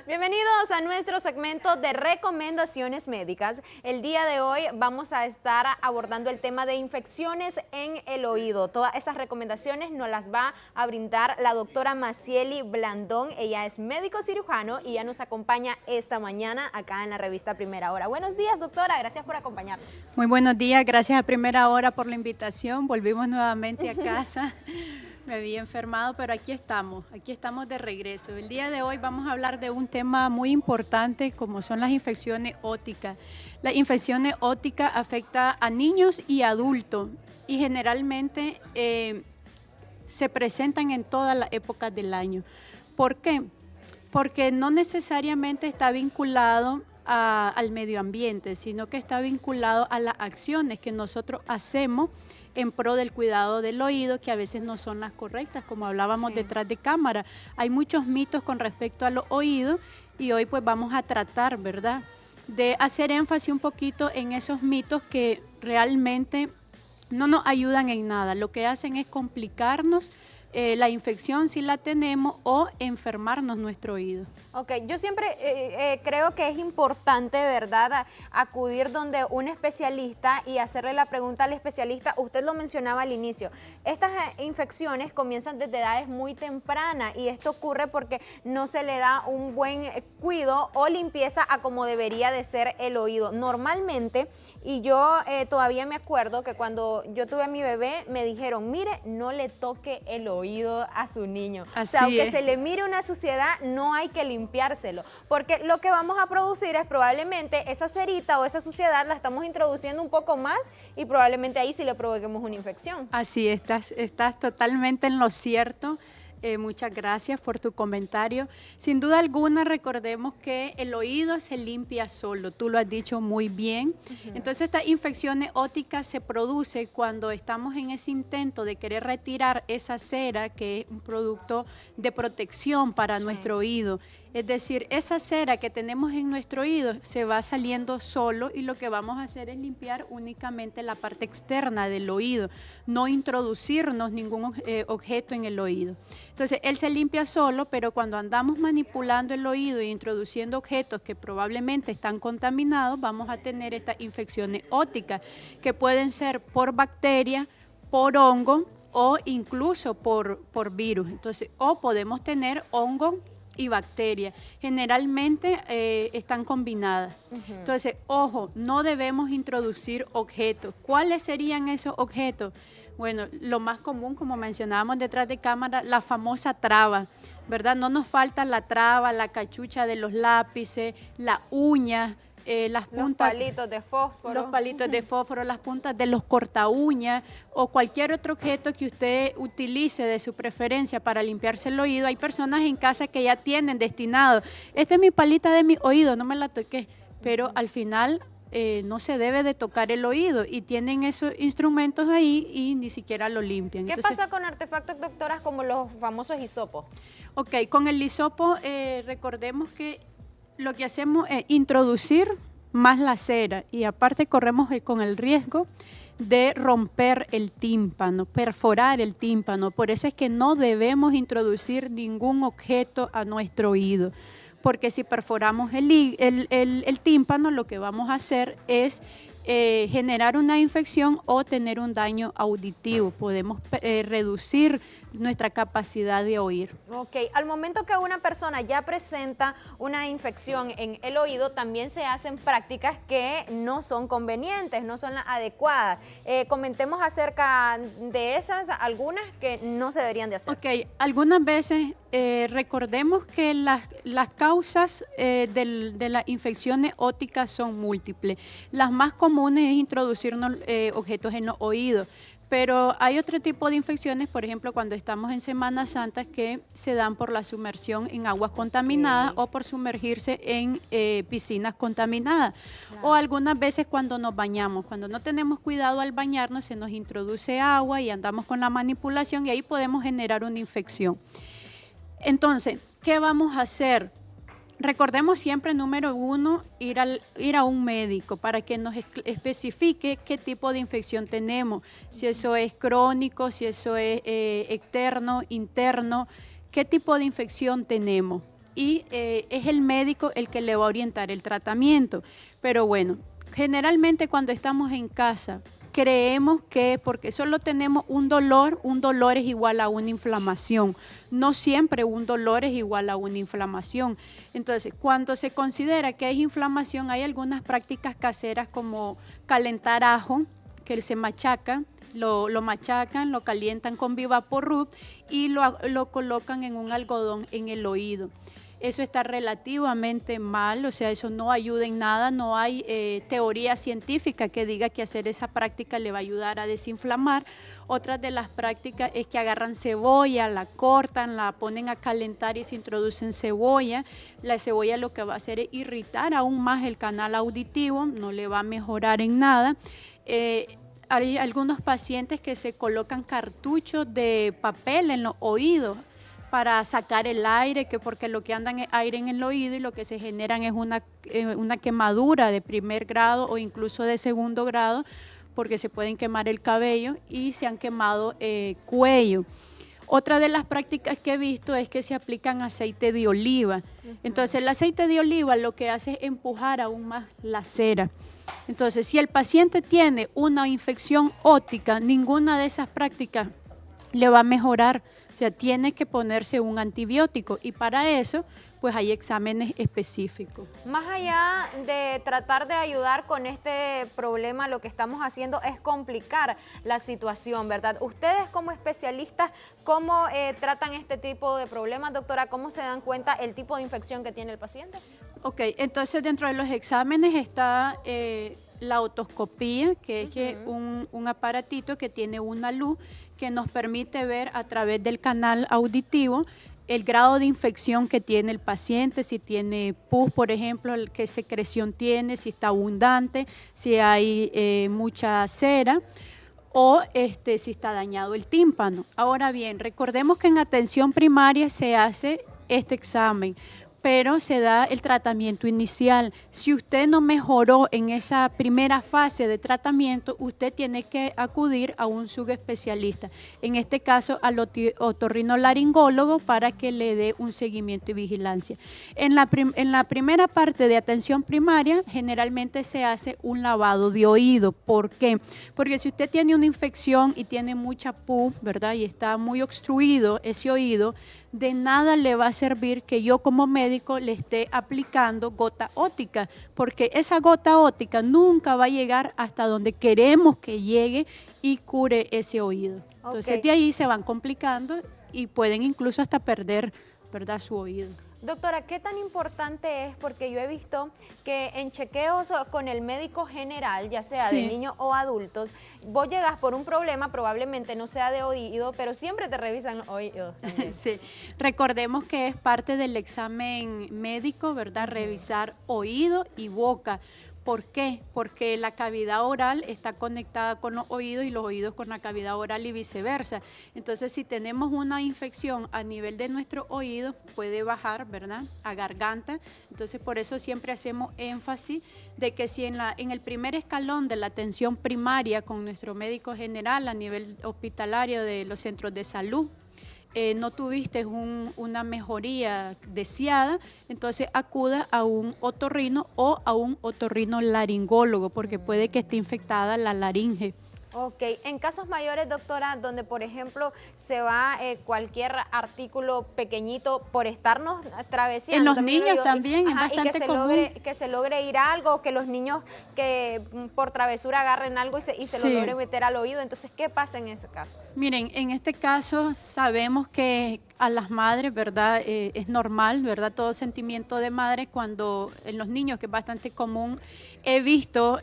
Bienvenidos a nuestro segmento de recomendaciones médicas. El día de hoy vamos a estar abordando el tema de infecciones en el oído. Todas esas recomendaciones nos las va a brindar la doctora Macieli Blandón. Ella es médico cirujano y ya nos acompaña esta mañana acá en la revista Primera Hora. Buenos días, doctora. Gracias por acompañarnos. Muy buenos días. Gracias a Primera Hora por la invitación. Volvimos nuevamente a casa. Me había enfermado, pero aquí estamos de regreso. El día de hoy vamos a hablar de un tema muy importante como son las infecciones óticas. Las infecciones óticas afectan a niños y adultos y generalmente se presentan en todas las épocas del año. ¿Por qué? Porque no necesariamente está vinculado al medio ambiente, sino que está vinculado a las acciones que nosotros hacemos en pro del cuidado del oído, que a veces no son las correctas, como hablábamos detrás de cámara. Hay muchos mitos con respecto a los oídos y hoy pues vamos a tratar, ¿verdad?, de hacer énfasis un poquito en esos mitos que realmente no nos ayudan en nada. Lo que hacen es complicarnos la infección si la tenemos o enfermarnos nuestro oído. Ok, yo siempre creo que es importante, ¿verdad?, acudir donde un especialista y hacerle la pregunta al especialista. Usted lo mencionaba al inicio, estas infecciones comienzan desde edades muy tempranas y esto ocurre porque no se le da un buen cuidado o limpieza a como debería de ser el oído. Normalmente, y yo todavía me acuerdo que cuando yo tuve a mi bebé me dijeron, mire, no le toque el oído a su niño. Así o sea, aunque es. se le mire una suciedad, no hay que limpiárselo, porque lo que vamos a producir es probablemente esa cerita o esa suciedad la estamos introduciendo un poco más y probablemente ahí sí le provoquemos una infección. Así, estás totalmente en lo cierto. Muchas gracias por tu comentario. Sin duda alguna, recordemos que el oído se limpia solo, tú lo has dicho muy bien. Entonces, estas infecciones óticas se producen cuando estamos en ese intento de querer retirar esa cera, que es un producto de protección para nuestro oído. Es decir, esa cera que tenemos en nuestro oído se va saliendo solo y lo que vamos a hacer es limpiar únicamente la parte externa del oído, no introducirnos ningún objeto en el oído. Entonces, él se limpia solo, pero cuando andamos manipulando el oído e introduciendo objetos que probablemente están contaminados, vamos a tener estas infecciones óticas que pueden ser por bacteria, por hongo o incluso por virus. Entonces, o podemos tener hongo y bacterias, generalmente están combinadas. Entonces, ojo, no debemos introducir objetos. ¿Cuáles serían esos objetos? Bueno, lo más común, como mencionábamos detrás de cámara, la famosa traba, ¿verdad? No nos falta la traba, la cachucha de los lápices, la uña, las puntas, los palitos de fósforo, las puntas de los corta uñas o cualquier otro objeto que usted utilice de su preferencia para limpiarse el oído. Hay personas en casa que ya tienen destinado, esta es mi palita de mi oído, no me la toqué, pero al final no se debe de tocar el oído y tienen esos instrumentos ahí y ni siquiera lo limpian. ¿Qué pasa con artefactos, doctoras, como los famosos hisopos? Ok, con el hisopo recordemos que lo que hacemos es introducir más la cera y aparte corremos con el riesgo de romper el tímpano, perforar el tímpano. Por eso es que no debemos introducir ningún objeto a nuestro oído, porque si perforamos el tímpano, lo que vamos a hacer es generar una infección o tener un daño auditivo. Podemos reducir nuestra capacidad de oír. Ok, al momento que una persona ya presenta una infección en el oído, también se hacen prácticas que no son convenientes, no son las adecuadas. Comentemos acerca de esas, algunas que no se deberían de hacer. Ok, algunas veces recordemos que las causas de las infecciones óticas son múltiples. Las más comunes es introducirnos objetos en los oídos. Pero hay otro tipo de infecciones, por ejemplo, cuando estamos en Semana Santa, que se dan por la sumersión en aguas contaminadas o por sumergirse en piscinas contaminadas. Claro. O algunas veces cuando nos bañamos, cuando no tenemos cuidado al bañarnos, se nos introduce agua y andamos con la manipulación y ahí podemos generar una infección. Entonces, ¿qué vamos a hacer? Recordemos siempre, número uno, ir a un médico para que nos especifique qué tipo de infección tenemos, si eso es crónico, si eso es externo, interno, qué tipo de infección tenemos. y es el médico el que le va a orientar el tratamiento. Pero bueno, generalmente cuando estamos en casa, creemos que porque solo tenemos un dolor es igual a una inflamación. No siempre un dolor es igual a una inflamación. Entonces, cuando se considera que hay inflamación, hay algunas prácticas caseras como calentar ajo, que se machaca, lo machacan, lo calientan con Vivaporrub y lo colocan en un algodón en el oído. Eso está relativamente mal, o sea, eso no ayuda en nada, no hay teoría científica que diga que hacer esa práctica le va a ayudar a desinflamar. Otra de las prácticas es que agarran cebolla, la cortan, la ponen a calentar y se introducen cebolla. La cebolla lo que va a hacer es irritar aún más el canal auditivo, no le va a mejorar en nada. Hay algunos pacientes que se colocan cartuchos de papel en los oídos para sacar el aire, porque lo que andan es aire en el oído y lo que se generan es una quemadura de primer grado o incluso de segundo grado, porque se pueden quemar el cabello y se han quemado cuello. Otra de las prácticas que he visto es que se aplican aceite de oliva. Entonces el aceite de oliva lo que hace es empujar aún más la cera. Entonces si el paciente tiene una infección óptica, ninguna de esas prácticas le va a mejorar. O sea, tiene que ponerse un antibiótico y para eso pues hay exámenes específicos. Más allá de tratar de ayudar con este problema, lo que estamos haciendo es complicar la situación, ¿verdad? Ustedes como especialistas, ¿cómo tratan este tipo de problemas, doctora? ¿Cómo se dan cuenta el tipo de infección que tiene el paciente? Ok, entonces dentro de los exámenes está la otoscopía, que es un aparatito que tiene una luz que nos permite ver a través del canal auditivo el grado de infección que tiene el paciente, si tiene pus, por ejemplo, qué secreción tiene, si está abundante, si hay mucha cera o si está dañado el tímpano. Ahora bien, recordemos que en atención primaria se hace este examen, pero se da el tratamiento inicial. Si usted no mejoró en esa primera fase de tratamiento, usted tiene que acudir a un subespecialista, en este caso al otorrinolaringólogo, para que le dé un seguimiento y vigilancia. En la primera parte de atención primaria, generalmente se hace un lavado de oído. ¿Por qué? Porque si usted tiene una infección y tiene mucha pus, ¿verdad? Y está muy obstruido ese oído, de nada le va a servir que yo como médico le esté aplicando gota óptica, porque esa gota óptica nunca va a llegar hasta donde queremos que llegue y cure ese oído. Entonces de ahí se van complicando y pueden incluso hasta perder, ¿verdad?, su oído. Doctora, ¿qué tan importante es? Porque yo he visto que en chequeos con el médico general, ya sea de niños o adultos, vos llegas por un problema, probablemente no sea de oído, pero siempre te revisan los oídos también. Sí, recordemos que es parte del examen médico, ¿verdad? Revisar oído y boca. ¿Por qué? Porque la cavidad oral está conectada con los oídos y los oídos con la cavidad oral y viceversa. Entonces, si tenemos una infección a nivel de nuestro oído, puede bajar, ¿verdad?, a garganta. Entonces, por eso siempre hacemos énfasis de que si en el primer escalón de la atención primaria con nuestro médico general a nivel hospitalario de los centros de salud, no tuviste una mejoría deseada, entonces acuda a un otorrino o a un otorrinolaringólogo, porque puede que esté infectada la laringe. Ok, en casos mayores, doctora, donde por ejemplo se va cualquier artículo pequeñito por estarnos traveseando. En los niños también es bastante común. Que se logre ir algo, que los niños que por travesura agarren algo y se lo logren meter al oído. Entonces, ¿qué pasa en ese caso? Miren, en este caso sabemos que a las madres, ¿verdad? Es normal, ¿verdad? Todo sentimiento de madre cuando en los niños, que es bastante común, he visto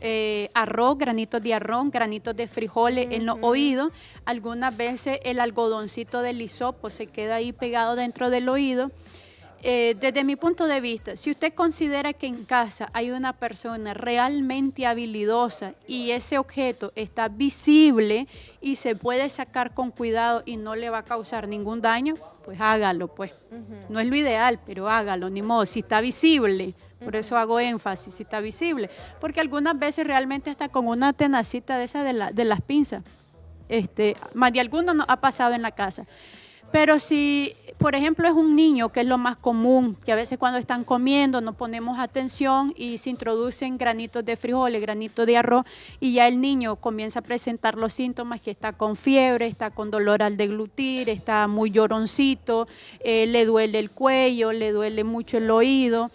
arroz, granitos de arroz, granitos de frijoles en los oídos. Algunas veces el algodoncito del hisopo se queda ahí pegado dentro del oído. Desde mi punto de vista, si usted considera que en casa hay una persona realmente habilidosa y ese objeto está visible y se puede sacar con cuidado y no le va a causar ningún daño, pues hágalo, pues. No es lo ideal, pero hágalo, ni modo, si está visible. Por eso hago énfasis, si está visible. Porque algunas veces realmente hasta con una tenacita de esa de las pinzas, más de alguno nos ha pasado en la casa. Pero si por ejemplo, es un niño, que es lo más común, que a veces cuando están comiendo no ponemos atención y se introducen granitos de frijoles, granitos de arroz, y ya el niño comienza a presentar los síntomas, que está con fiebre, está con dolor al deglutir, está muy lloroncito, le duele el cuello, le duele mucho el oído.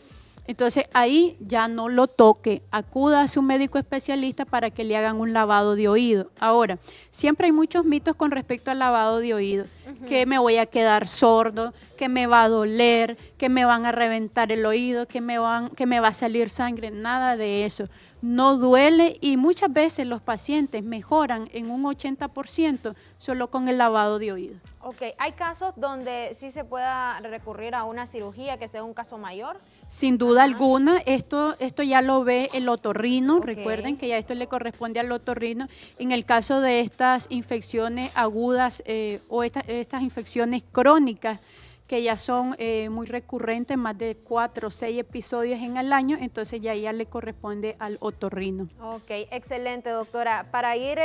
Entonces ahí ya no lo toque, acuda a su médico especialista para que le hagan un lavado de oído. Ahora, siempre hay muchos mitos con respecto al lavado de oído, que me voy a quedar sordo, que me va a doler, que me van a reventar el oído, que me va a salir sangre, nada de eso. No duele y muchas veces los pacientes mejoran en un 80% solo con el lavado de oído. Ok, ¿hay casos donde sí se pueda recurrir a una cirugía que sea un caso mayor? Sin duda alguna, esto ya lo ve el otorrino, Ok. recuerden que ya esto le corresponde al otorrino. En el caso de estas infecciones agudas o estas infecciones crónicas, que ya son muy recurrentes, más de 4 o 6 episodios en el año, entonces ya le corresponde al otorrino. Ok, excelente, doctora. Para ir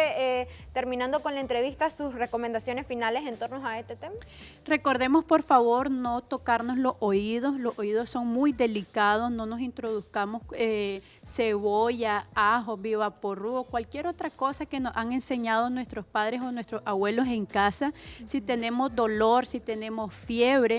terminando con la entrevista, sus recomendaciones finales en torno a este tema. Recordemos, por favor, no tocarnos los oídos son muy delicados, no nos introduzcamos cebolla, ajo, vivaporrubo, cualquier otra cosa que nos han enseñado nuestros padres o nuestros abuelos en casa. Si tenemos dolor, si tenemos fiebre,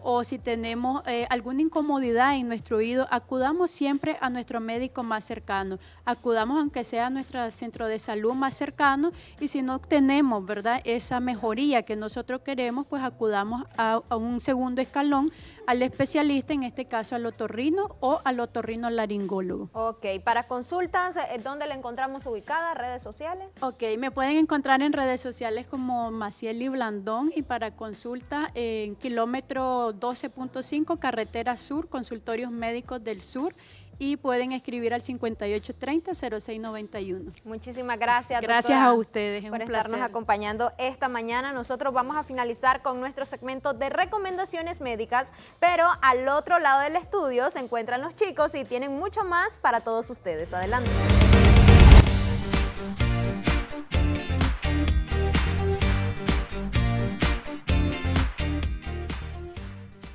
o si tenemos alguna incomodidad en nuestro oído, acudamos siempre a nuestro médico más cercano, acudamos aunque sea a nuestro centro de salud más cercano, y si no tenemos, ¿verdad?, esa mejoría que nosotros queremos, pues acudamos a un segundo escalón, al especialista, en este caso al otorrino o al otorrinolaringólogo. Ok, para consultas, ¿dónde la encontramos ubicada? ¿Redes sociales? Ok, me pueden encontrar en redes sociales como Macieli Blandón, y para consulta en kilómetro 12.5, Carretera Sur, Consultorios Médicos del Sur, y pueden escribir al 5830-0691. Muchísimas gracias, Gracias doctora, a ustedes, es por un estarnos placer. acompañando esta mañana. Nosotros vamos a finalizar con nuestro segmento de recomendaciones médicas, pero al otro lado del estudio se encuentran los chicos y tienen mucho más para todos ustedes. Adelante.